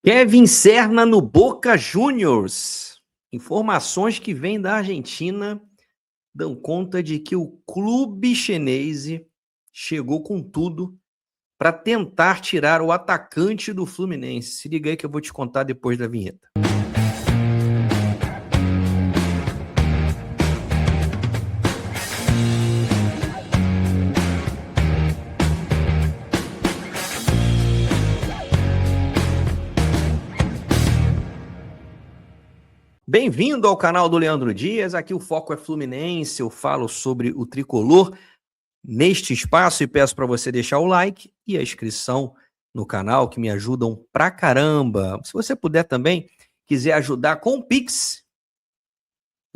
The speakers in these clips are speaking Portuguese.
Kevin Serna no Boca Juniors. Informações que vêm da Argentina dão conta de que o clube chinês chegou com tudo para tentar tirar o atacante do Fluminense. Se liga aí que eu vou te contar depois da vinheta. Bem-vindo ao canal do Leandro Dias, aqui o foco é Fluminense, eu falo sobre o tricolor neste espaço e peço para você deixar o like e a inscrição no canal, que me ajudam pra caramba. Se você puder também, quiser ajudar com o Pix,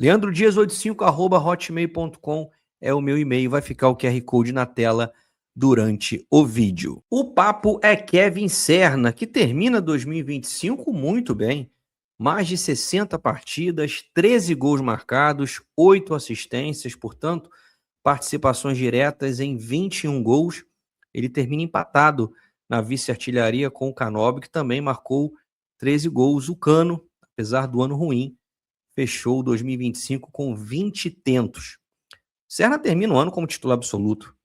leandrodias85@hotmail.com é o meu e-mail, vai ficar o QR Code na tela durante o vídeo. O papo é Kevin Serna, que termina 2025 muito bem. Mais de 60 partidas, 13 gols marcados, 8 assistências, portanto, participações diretas em 21 gols. Ele termina empatado na vice-artilharia com o Canóbio, que também marcou 13 gols. O Cano, apesar do ano ruim, fechou 2025 com 20 tentos. Serna termina o ano como titular absoluto,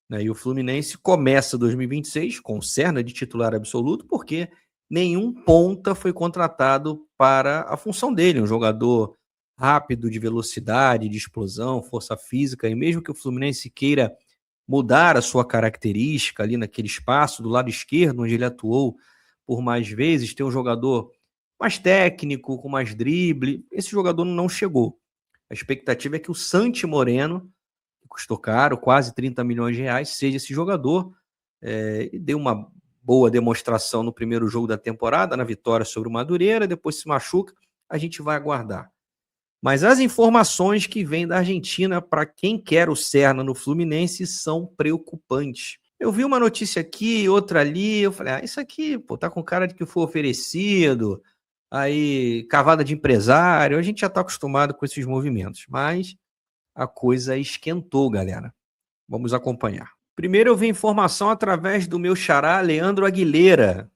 né? E o Fluminense começa 2026 com Serna de titular absoluto, porque nenhum ponta foi contratado para a função dele, um jogador rápido, de velocidade, de explosão, força física, e mesmo que o Fluminense queira mudar a sua característica ali naquele espaço do lado esquerdo, onde ele atuou por mais vezes, ter um jogador mais técnico, com mais drible, esse jogador não chegou. A expectativa é que o Santi Moreno, que custou caro, quase 30 milhões de reais, seja esse jogador, e deu uma boa demonstração no primeiro jogo da temporada, na vitória sobre o Madureira, depois se machuca, a gente vai aguardar. Mas as informações que vêm da Argentina para quem quer o Serna no Fluminense são preocupantes. Eu vi uma notícia aqui, outra ali, eu falei, isso aqui, pô, tá com cara de que foi oferecido, aí cavada de empresário, a gente já tá acostumado com esses movimentos, mas a coisa esquentou, galera. Vamos acompanhar. Primeiro eu vi informação através do meu xará Leandro Aguilera.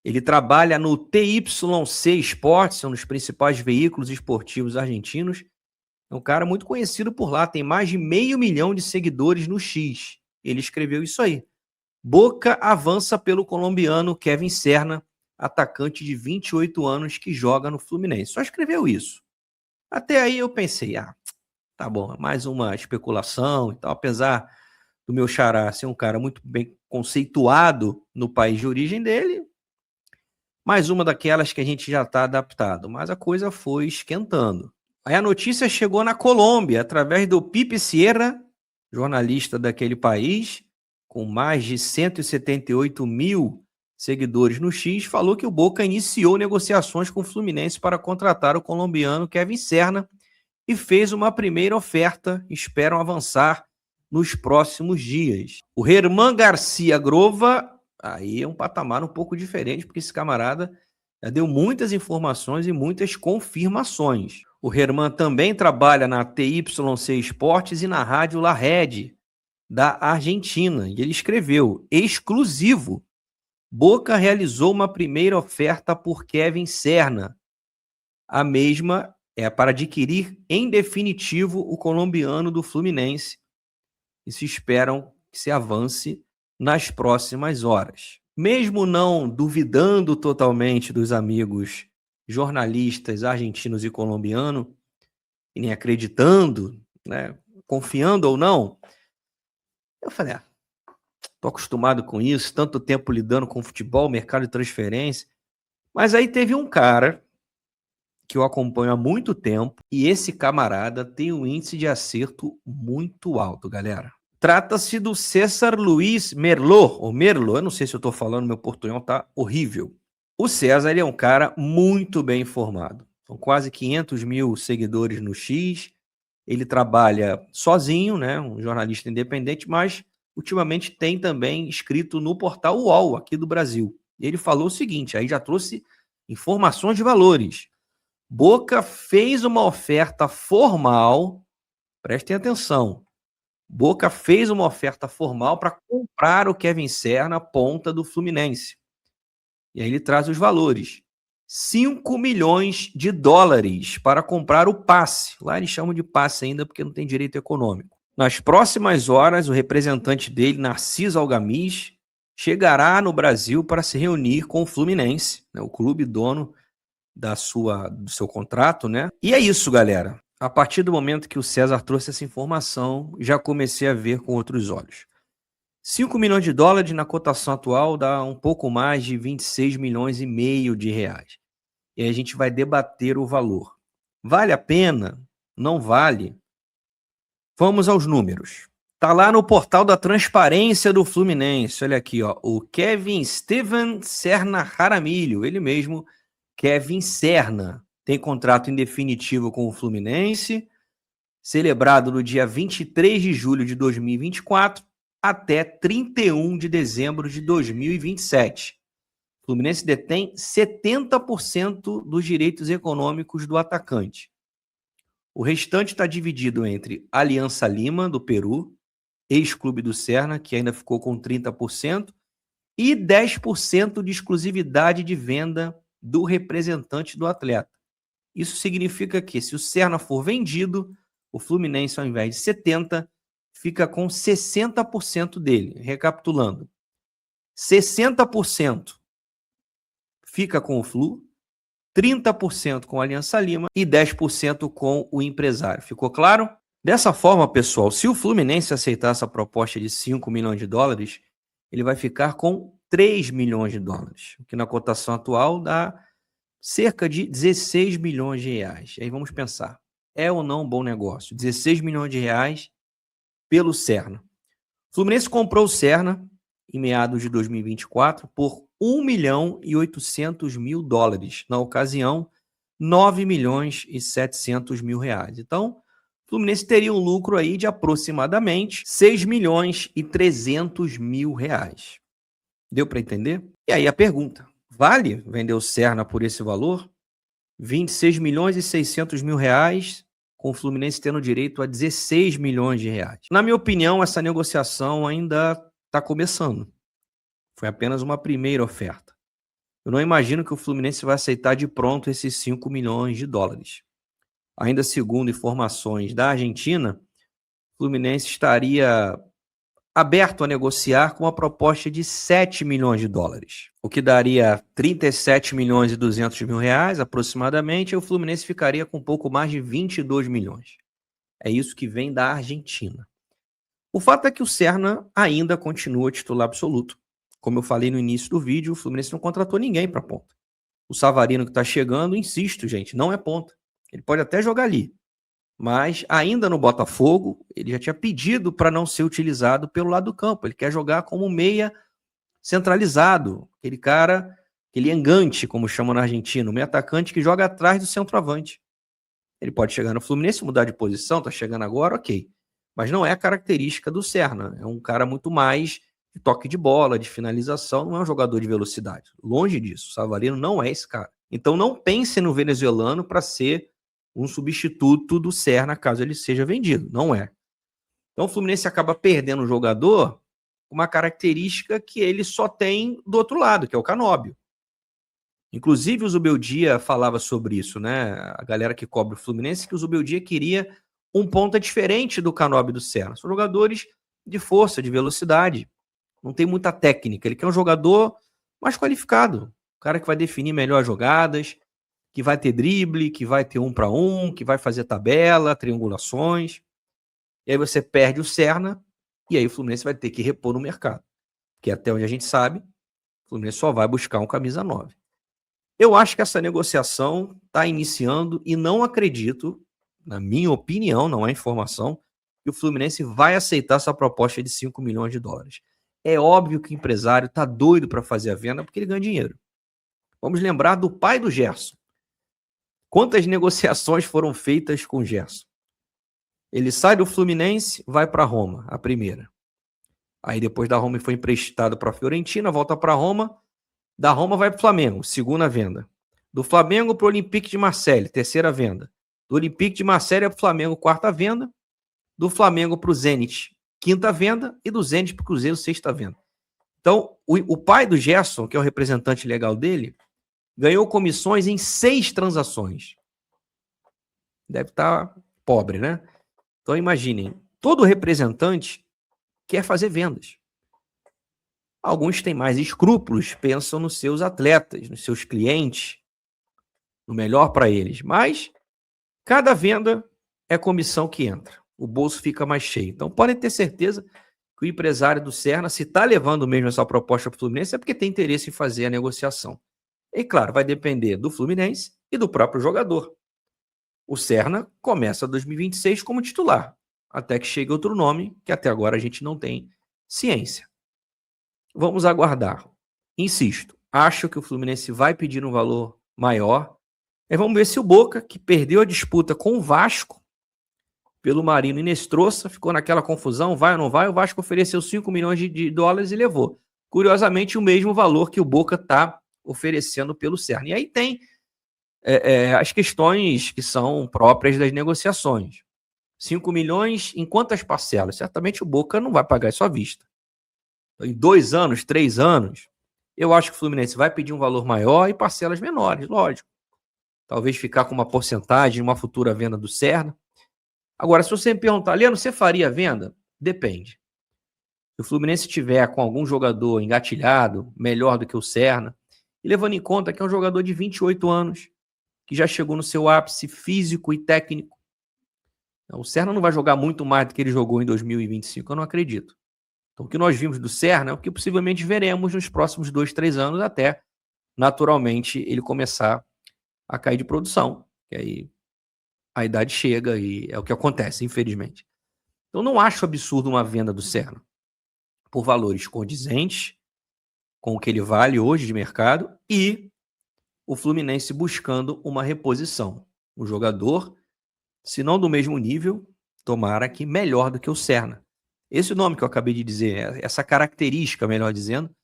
Ele trabalha no TYC Sports, um dos principais veículos esportivos argentinos. É um cara muito conhecido por lá, tem mais de 500 mil de seguidores no X. Ele escreveu isso aí. Boca avança pelo colombiano Kevin Serna, atacante de 28 anos que joga no Fluminense. Só escreveu isso. Até aí eu pensei, tá bom, mais uma especulação e tal, apesar do meu xará ser um cara muito bem conceituado no país de origem dele, mais uma daquelas que a gente já está adaptado, mas a coisa foi esquentando. Aí a notícia chegou na Colômbia, através do Pipe Sierra, jornalista daquele país, com mais de 178 mil seguidores no X, falou que o Boca iniciou negociações com o Fluminense para contratar o colombiano Kevin Serna e fez uma primeira oferta, esperam avançar nos próximos dias. O Germán Garcia Grova, aí é um patamar um pouco diferente, porque esse camarada já deu muitas informações e muitas confirmações. O Germán também trabalha na TYC Esportes e na Rádio La Red, da Argentina. E ele escreveu, exclusivo, Boca realizou uma primeira oferta por Kevin Serna. A mesma é para adquirir, em definitivo, o colombiano do Fluminense. E se esperam que se avance nas próximas horas. Mesmo não duvidando totalmente dos amigos jornalistas argentinos e colombianos, e nem acreditando, né, confiando ou não, eu falei, tô acostumado com isso, tanto tempo lidando com futebol, mercado de transferência. Mas aí teve um cara que eu acompanho há muito tempo, e esse camarada tem um índice de acerto muito alto, galera. Trata-se do César Luiz Merlo, ou Merlo, eu não sei se eu estou falando, meu portunhol tá horrível. O César, ele é um cara muito bem informado. São quase 500 mil seguidores no X, ele trabalha sozinho, né, um jornalista independente, mas ultimamente tem também escrito no portal UOL, aqui do Brasil. Ele falou o seguinte, aí já trouxe informações de valores. Boca fez uma oferta formal, prestem atenção, Boca fez uma oferta formal para comprar o Kevin Serna, ponta do Fluminense. E aí ele traz os valores. 5 milhões de dólares para comprar o passe. Lá eles chamam de passe ainda porque não tem direito econômico. Nas próximas horas, o representante dele, Narciso Algamis, chegará no Brasil para se reunir com o Fluminense, né, o clube dono do seu contrato, né? E é isso, galera. A partir do momento que o César trouxe essa informação, já comecei a ver com outros olhos. 5 milhões de dólares na cotação atual dá um pouco mais de 26 milhões e meio de reais. E aí a gente vai debater o valor. Vale a pena? Não vale? Vamos aos números. Tá lá no portal da transparência do Fluminense. Olha aqui, ó, o Kevin Steven Serna Jaramillo, ele mesmo, Kevin Serna, tem contrato em definitivo com o Fluminense, celebrado no dia 23 de julho de 2024 até 31 de dezembro de 2027. O Fluminense detém 70% dos direitos econômicos do atacante. O restante está dividido entre Aliança Lima, do Peru, ex-clube do Serna, que ainda ficou com 30%, e 10% de exclusividade de venda do representante do atleta. Isso significa que, se o Serna for vendido, o Fluminense, ao invés de 70%, fica com 60% dele. Recapitulando, 60% fica com o Flu, 30% com a Aliança Lima e 10% com o empresário. Ficou claro? Dessa forma, pessoal, se o Fluminense aceitar essa proposta de 5 milhões de dólares, ele vai ficar com 3 milhões de dólares, o que na cotação atual dá cerca de 16 milhões de reais. Aí vamos pensar, é ou não um bom negócio? 16 milhões de reais pelo Serna. O Fluminense comprou o Serna em meados de 2024 por 1 milhão e 800 mil dólares. Na ocasião, 9 milhões e 700 mil reais. Então, o Fluminense teria um lucro aí de aproximadamente 6 milhões e 300 mil reais. Deu para entender? E aí a pergunta, vale vender o Serna por esse valor? 26 milhões e 600 mil reais, com o Fluminense tendo direito a 16 milhões de reais. Na minha opinião, essa negociação ainda está começando. Foi apenas uma primeira oferta. Eu não imagino que o Fluminense vai aceitar de pronto esses 5 milhões de dólares. Ainda segundo informações da Argentina, o Fluminense estaria aberto a negociar com uma proposta de 7 milhões de dólares, o que daria 37 milhões e 200 mil reais aproximadamente, e o Fluminense ficaria com um pouco mais de 22 milhões. É isso que vem da Argentina. O fato é que o Serna ainda continua titular absoluto. Como eu falei no início do vídeo, o Fluminense não contratou ninguém para ponta. O Savarino que está chegando, insisto, gente, não é ponta. Ele pode até jogar ali, mas ainda no Botafogo, ele já tinha pedido para não ser utilizado pelo lado do campo. Ele quer jogar como meia centralizado, aquele cara, aquele engante, como chamam na Argentina, um meio atacante que joga atrás do centroavante. Ele pode chegar no Fluminense, mudar de posição, tá chegando agora, ok. Mas não é a característica do Serna. É um cara muito mais de toque de bola, de finalização, não é um jogador de velocidade. Longe disso, o Savarino não é esse cara. Então não pense no venezuelano para ser um substituto do Serna, caso ele seja vendido. Não é. Então o Fluminense acaba perdendo um jogador com uma característica que ele só tem do outro lado, que é o Canóbio. Inclusive o Zubeldia falava sobre isso, né? A galera que cobre o Fluminense, que o Zubeldia queria um ponta diferente do Canóbio e do Serna. São jogadores de força, de velocidade. Não tem muita técnica. Ele quer um jogador mais qualificado. Um cara que vai definir melhor as jogadas, que vai ter drible, que vai ter 1 para 1, que vai fazer tabela, triangulações. E aí você perde o Serna, e aí o Fluminense vai ter que repor no mercado. Porque até onde a gente sabe, o Fluminense só vai buscar um camisa 9. Eu acho que essa negociação está iniciando e não acredito, na minha opinião, não é informação, que o Fluminense vai aceitar essa proposta de 5 milhões de dólares. É óbvio que o empresário está doido para fazer a venda porque ele ganha dinheiro. Vamos lembrar do pai do Gerson. Quantas negociações foram feitas com o Gerson? Ele sai do Fluminense, vai para Roma, a primeira. Aí depois da Roma ele foi emprestado para a Fiorentina, volta para Roma. Da Roma vai para o Flamengo, segunda venda. Do Flamengo para o Olympique de Marseille, terceira venda. Do Olympique de Marseille para o Flamengo, quarta venda. Do Flamengo para o Zenit, quinta venda. E do Zenit para o Cruzeiro, sexta venda. Então, o pai do Gerson, que é o representante legal dele, ganhou comissões em 6 transações. Deve estar pobre, né? Então, imaginem, todo representante quer fazer vendas. Alguns têm mais escrúpulos, pensam nos seus atletas, nos seus clientes, no melhor para eles. Mas cada venda é comissão que entra. O bolso fica mais cheio. Então, podem ter certeza que o empresário do Serna, se está levando mesmo essa proposta para o Fluminense, é porque tem interesse em fazer a negociação. E, claro, vai depender do Fluminense e do próprio jogador. O Serna começa 2026 como titular, até que chegue outro nome, que até agora a gente não tem ciência. Vamos aguardar. Insisto, acho que o Fluminense vai pedir um valor maior. E vamos ver se o Boca, que perdeu a disputa com o Vasco, pelo Marino Inestrosa, ficou naquela confusão, vai ou não vai, o Vasco ofereceu 5 milhões de dólares e levou. Curiosamente, o mesmo valor que o Boca está oferecendo pelo Serna. E aí tem as questões que são próprias das negociações. 5 milhões em quantas parcelas? Certamente o Boca não vai pagar isso à vista. Em 2 anos, 3 anos, eu acho que o Fluminense vai pedir um valor maior e parcelas menores, lógico. Talvez ficar com uma porcentagem em uma futura venda do Serna. Agora, se você me perguntar, Leandro, você faria a venda? Depende. Se o Fluminense tiver com algum jogador engatilhado, melhor do que o Serna, e levando em conta que é um jogador de 28 anos, que já chegou no seu ápice físico e técnico. Então, o Serna não vai jogar muito mais do que ele jogou em 2025, eu não acredito. Então, o que nós vimos do Serna é o que possivelmente veremos nos próximos 2, 3 anos, até, naturalmente, ele começar a cair de produção. E aí a idade chega e é o que acontece, infelizmente. Então, não acho absurdo uma venda do Serna por valores condizentes com o que ele vale hoje de mercado e o Fluminense buscando uma reposição. Um jogador, se não do mesmo nível, tomara que melhor do que o Serna. Esse nome que eu acabei de dizer, essa característica, melhor dizendo,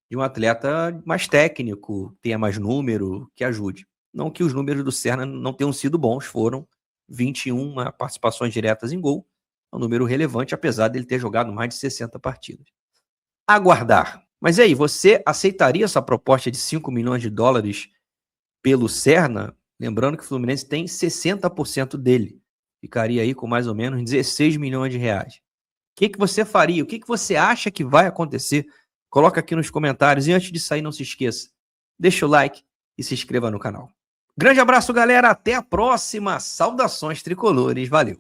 de um atleta mais técnico, tenha mais número, que ajude. Não que os números do Serna não tenham sido bons, foram 21 participações diretas em gol, um número relevante, apesar dele ter jogado mais de 60 partidas. Aguardar. Mas e aí, você aceitaria essa proposta de 5 milhões de dólares pelo Serna? Lembrando que o Fluminense tem 60% dele. Ficaria aí com mais ou menos 16 milhões de reais. O que você faria? O que você acha que vai acontecer? Coloca aqui nos comentários. E antes de sair, não se esqueça, deixa o like e se inscreva no canal. Grande abraço, galera. Até a próxima. Saudações tricolores. Valeu.